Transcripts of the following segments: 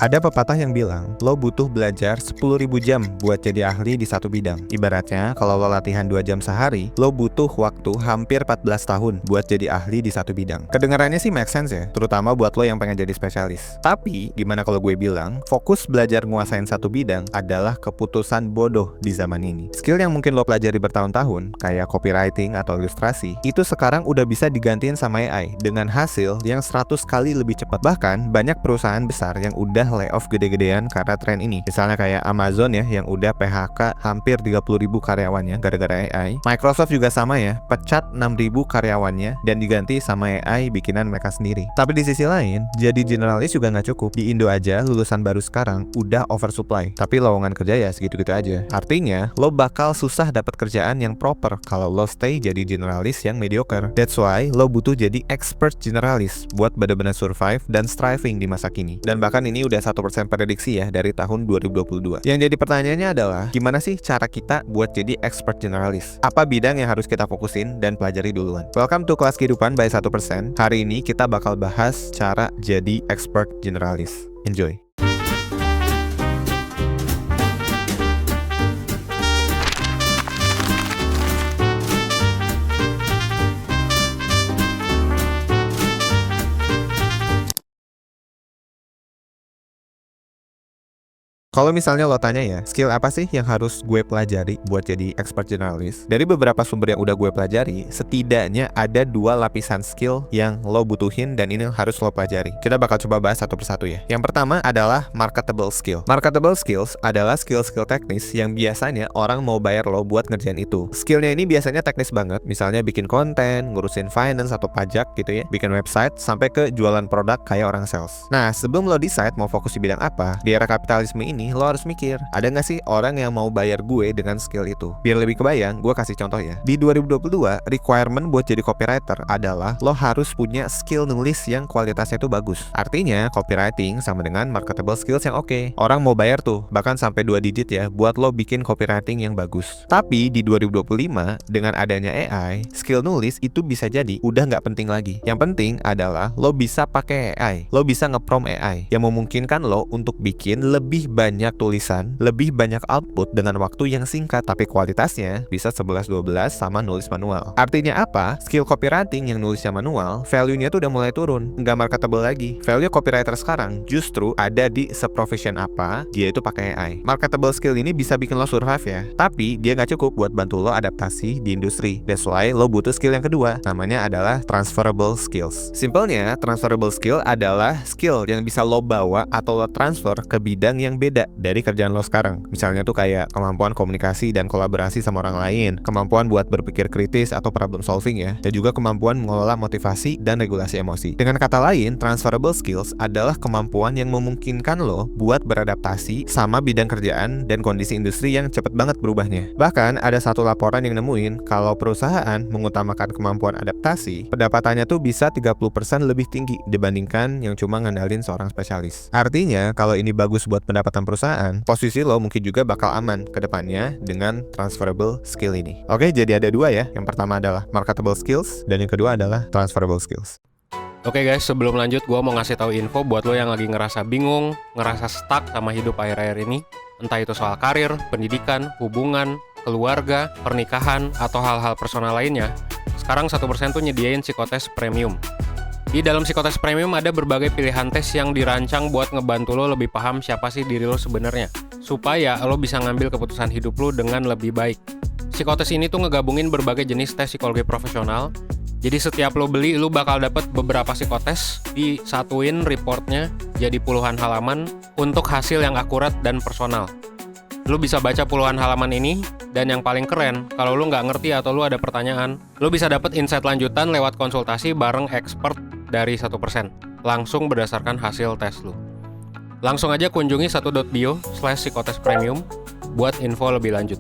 Ada pepatah yang bilang, lo butuh belajar 10.000 jam buat jadi ahli di satu bidang. Ibaratnya, kalau lo latihan 2 jam sehari, lo butuh waktu hampir 14 tahun buat jadi ahli di satu bidang. Kedengarannya sih make sense ya, terutama buat lo yang pengen jadi spesialis. Tapi, gimana kalau gue bilang, fokus belajar nguasain satu bidang adalah keputusan bodoh di zaman ini. Skill yang mungkin lo pelajari bertahun-tahun, kayak copywriting atau ilustrasi, itu sekarang udah bisa digantiin sama AI dengan hasil yang 100 kali lebih cepat. Bahkan, banyak perusahaan besar yang udah layoff gede-gedean karena tren ini. Misalnya kayak Amazon ya, yang udah PHK hampir 30.000 karyawannya gara-gara AI. Microsoft juga sama ya, pecat 6.000 karyawannya dan diganti sama AI bikinan mereka sendiri. Tapi di sisi lain, jadi generalis juga nggak cukup. Di Indo aja, lulusan baru sekarang udah oversupply. Tapi lowongan kerja ya segitu-gitu aja. Artinya, lo bakal susah dapat kerjaan yang proper kalau lo stay jadi generalis yang mediocre. That's why lo butuh jadi expert generalis buat benar-benar survive dan striving di masa kini. Dan bahkan ini udah 1% prediksi ya dari tahun 2022. Yang jadi pertanyaannya adalah, gimana sih cara kita buat jadi expert generalis? Apa bidang yang harus kita fokusin dan pelajari duluan? Welcome to Kelas Kehidupan by 1%. Hari ini kita bakal bahas cara jadi expert generalis. Enjoy! Kalau misalnya lo tanya ya, skill apa sih yang harus gue pelajari buat jadi expert generalis? Dari beberapa sumber yang udah gue pelajari, setidaknya ada 2 lapisan skill yang lo butuhin dan ini harus lo pelajari. Kita bakal coba bahas satu persatu ya. Yang pertama adalah marketable skill. Marketable skills adalah skill-skill teknis yang biasanya orang mau bayar lo buat ngerjain itu. Skillnya ini biasanya teknis banget, misalnya bikin konten, ngurusin finance atau pajak gitu ya, bikin website, sampai ke jualan produk kayak orang sales. Nah, sebelum lo decide mau fokus di bidang apa, di era kapitalisme ini lo harus mikir, ada nggak sih orang yang mau bayar gue dengan skill itu? Biar lebih kebayang, gue kasih contoh ya. Di 2022, requirement buat jadi copywriter adalah lo harus punya skill nulis yang kualitasnya itu bagus. Artinya, copywriting sama dengan marketable skills yang oke. Orang mau bayar tuh, bahkan sampai 2 digit ya, buat lo bikin copywriting yang bagus. Tapi di 2025, dengan adanya AI, skill nulis itu bisa jadi udah nggak penting lagi. Yang penting adalah lo bisa pakai AI. Lo bisa nge-prompt AI yang memungkinkan lo untuk bikin lebih banyak tulisan, lebih banyak output dengan waktu yang singkat, tapi kualitasnya bisa 11-12 sama nulis manual. Artinya apa? Skill copywriting yang nulisnya manual, value-nya tuh udah mulai turun, nggak marketable lagi. Value copywriter sekarang justru ada di seprofession apa, dia itu pakai AI. Marketable skill ini bisa bikin lo survive ya, tapi dia nggak cukup buat bantu lo adaptasi di industri. That's why lo butuh skill yang kedua, namanya adalah transferable skills. Simpelnya, transferable skill adalah skill yang bisa lo bawa atau lo transfer ke bidang yang beda dari kerjaan lo sekarang. Misalnya tuh kayak kemampuan komunikasi dan kolaborasi sama orang lain, kemampuan buat berpikir kritis atau problem solving ya, dan juga kemampuan mengelola motivasi dan regulasi emosi. Dengan kata lain, transferable skills adalah kemampuan yang memungkinkan lo buat beradaptasi sama bidang kerjaan dan kondisi industri yang cepet banget berubahnya. Bahkan ada satu laporan yang nemuin kalau perusahaan mengutamakan kemampuan adaptasi, pendapatannya tuh bisa 30% lebih tinggi dibandingkan yang cuma ngandalin seorang spesialis. Artinya, kalau ini bagus buat pendapatan perusahaan, posisi lo mungkin juga bakal aman ke depannya dengan transferable skill ini. Oke, jadi ada 2 ya. Yang pertama adalah marketable skills, dan yang kedua adalah transferable skills. Oke guys, sebelum lanjut gue mau ngasih tahu info buat lo yang lagi ngerasa bingung, ngerasa stuck sama hidup akhir-akhir ini. Entah itu soal karir, pendidikan, hubungan, keluarga, pernikahan, atau hal-hal personal lainnya. Sekarang 1% tuh nyediain psikotes premium. Di dalam psikotes premium ada berbagai pilihan tes yang dirancang buat ngebantu lo lebih paham siapa sih diri lo sebenarnya, supaya lo bisa ngambil keputusan hidup lo dengan lebih baik. Psikotes ini tuh ngegabungin berbagai jenis tes psikologi profesional. Jadi setiap lo beli, lo bakal dapet beberapa psikotes, disatuin reportnya jadi puluhan halaman untuk hasil yang akurat dan personal. Lo bisa baca puluhan halaman ini, dan yang paling keren, kalau lo nggak ngerti atau lo ada pertanyaan, lo bisa dapet insight lanjutan lewat konsultasi bareng expert dari 1%, langsung berdasarkan hasil tes lo. Langsung aja kunjungi 1.bio/psikotes premium buat info lebih lanjut.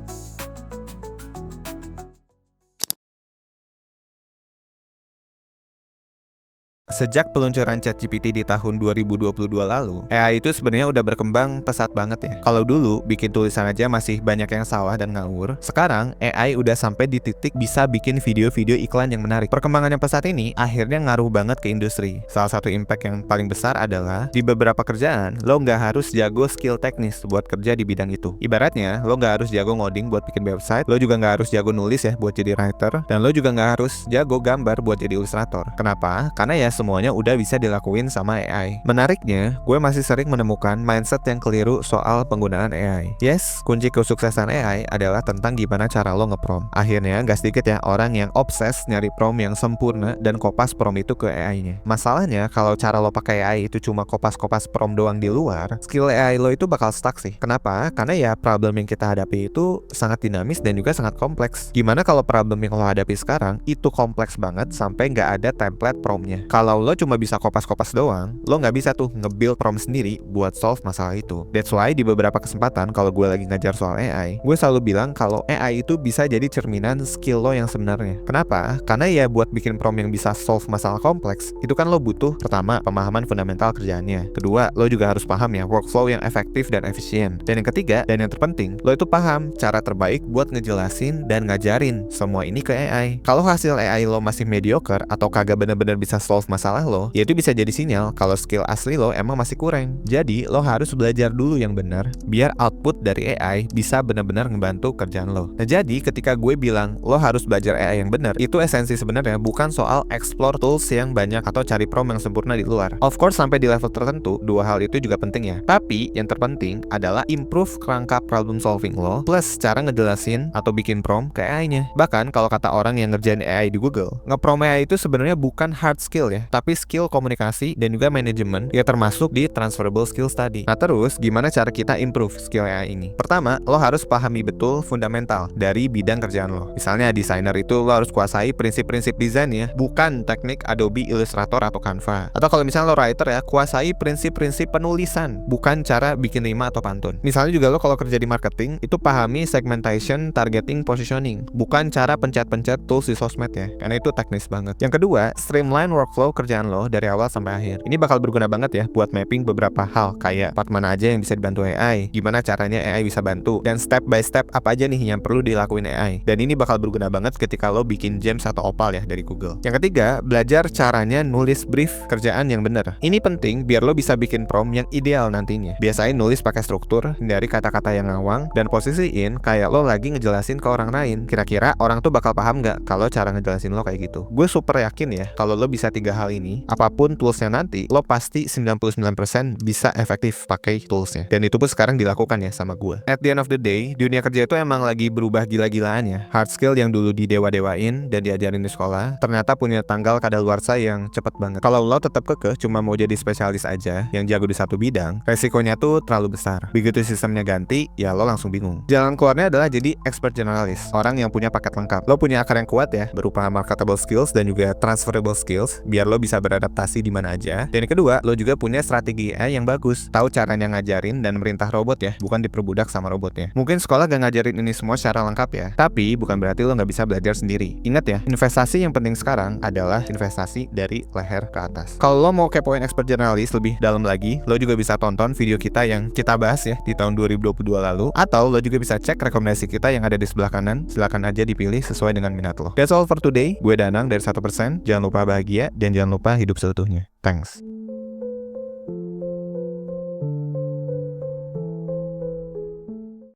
Sejak peluncuran ChatGPT di tahun 2022 lalu, AI itu sebenarnya udah berkembang pesat banget ya. Kalau dulu bikin tulisan aja masih banyak yang salah dan ngawur, sekarang AI udah sampai di titik bisa bikin video-video iklan yang menarik. Perkembangan yang pesat ini akhirnya ngaruh banget ke industri. Salah satu impact yang paling besar adalah di beberapa kerjaan lo nggak harus jago skill teknis buat kerja di bidang itu. Ibaratnya lo nggak harus jago ngoding buat bikin website, lo juga nggak harus jago nulis ya buat jadi writer, dan lo juga nggak harus jago gambar buat jadi ilustrator. Kenapa? Karena ya semuanya udah bisa dilakuin sama AI. Menariknya, gue masih sering menemukan mindset yang keliru soal penggunaan AI. Yes, kunci kesuksesan AI adalah tentang gimana cara lo nge-prompt. Akhirnya, gak sedikit ya orang yang obses nyari prompt yang sempurna dan kopas prompt itu ke AI-nya. Masalahnya, kalau cara lo pakai AI itu cuma kopas-kopas prompt doang di luar, skill AI lo itu bakal stuck sih. Kenapa? Karena ya problem yang kita hadapi itu sangat dinamis dan juga sangat kompleks. Gimana kalau problem yang lo hadapi sekarang itu kompleks banget sampai nggak ada template promptnya? Kalau lo cuma bisa kopas-kopas doang, lo nggak bisa tuh nge-build prompt sendiri buat solve masalah itu. That's why di beberapa kesempatan kalau gue lagi ngajar soal AI, gue selalu bilang kalau AI itu bisa jadi cerminan skill lo yang sebenarnya. Kenapa? Karena ya buat bikin prompt yang bisa solve masalah kompleks, itu kan lo butuh pertama pemahaman fundamental kerjaannya. Kedua, lo juga harus paham ya workflow yang efektif dan efisien. Dan yang ketiga, dan yang terpenting, lo itu paham cara terbaik buat ngejelasin dan ngajarin semua ini ke AI. Kalau hasil AI lo masih mediocre atau kagak bener-bener bisa solve masalah lo, ya itu bisa jadi sinyal kalau skill asli lo emang masih kurang. Jadi lo harus belajar dulu yang benar biar output dari AI bisa benar-benar ngebantu kerjaan lo. Nah jadi ketika gue bilang lo harus belajar AI yang benar, itu esensi sebenarnya bukan soal explore tools yang banyak atau cari prompt yang sempurna di luar. Of course sampai di level tertentu dua hal itu juga penting ya. Tapi yang terpenting adalah improve kerangka problem solving lo plus cara ngejelasin atau bikin prompt ke AI-nya. Bahkan kalau kata orang yang ngerjain AI di Google, nge-prompt AI itu sebenarnya bukan hard skill ya, tapi skill komunikasi dan juga manajemen yang termasuk di transferable skills tadi. Nah terus gimana cara kita improve skill AI ini? Pertama, lo harus pahami betul fundamental dari bidang kerjaan lo. Misalnya desainer itu lo harus kuasai prinsip-prinsip desain ya, bukan teknik Adobe Illustrator atau Canva. Atau kalau misalnya lo writer ya, kuasai prinsip-prinsip penulisan, bukan cara bikin rima atau pantun. Misalnya juga lo kalau kerja di marketing, itu pahami segmentation, targeting, positioning, bukan cara pencet-pencet tools di sosmed ya, karena itu teknis banget. Yang kedua, streamline workflow kerjaan lo dari awal sampai akhir. Ini bakal berguna banget ya buat mapping beberapa hal kayak part mana aja yang bisa dibantu AI, gimana caranya AI bisa bantu, dan step by step apa aja nih yang perlu dilakuin AI. Dan ini bakal berguna banget ketika lo bikin Gems atau Opal ya dari Google. Yang ketiga, belajar caranya nulis brief kerjaan yang bener. Ini penting biar lo bisa bikin prompt yang ideal nantinya. Biasain nulis pakai struktur, hindari kata-kata yang ngawang, dan posisiin kayak lo lagi ngejelasin ke orang lain. Kira-kira orang tuh bakal paham nggak kalau cara ngejelasin lo kayak gitu? Gue super yakin ya kalau lo bisa tiga hal ini, apapun toolsnya nanti, lo pasti 99% bisa efektif pakai toolsnya. Dan itu pun sekarang dilakukan ya sama gue. At the end of the day, dunia kerja itu emang lagi berubah gila-gilaan ya. Hard skill yang dulu didewa-dewain dan diajarin di sekolah, ternyata punya tanggal kadaluarsa yang cepet banget. Kalau lo tetap kekeh cuma mau jadi spesialis aja yang jago di satu bidang, resikonya tuh terlalu besar. Begitu sistemnya ganti, ya lo langsung bingung. Jalan keluarnya adalah jadi expert generalist, orang yang punya paket lengkap. Lo punya akar yang kuat ya, berupa marketable skills dan juga transferable skills, biar lo bisa beradaptasi di mana aja. Dan yang kedua, lo juga punya strategi AI yang bagus, tahu caranya ngajarin dan merintah robot ya, bukan diperbudak sama robotnya. Mungkin sekolah gak ngajarin ini semua secara lengkap ya, tapi bukan berarti lo gak bisa belajar sendiri. Ingat ya, investasi yang penting sekarang adalah investasi dari leher ke atas. Kalau lo mau kepoin expert generalist lebih dalam lagi, lo juga bisa tonton video kita yang kita bahas ya di tahun 2022 lalu, atau lo juga bisa cek rekomendasi kita yang ada di sebelah kanan. Silakan aja dipilih sesuai dengan minat lo. That's all for today. Gue Danang dari 1%. Jangan lupa bahagia dan jangan lupa hidup seutuhnya. Thanks.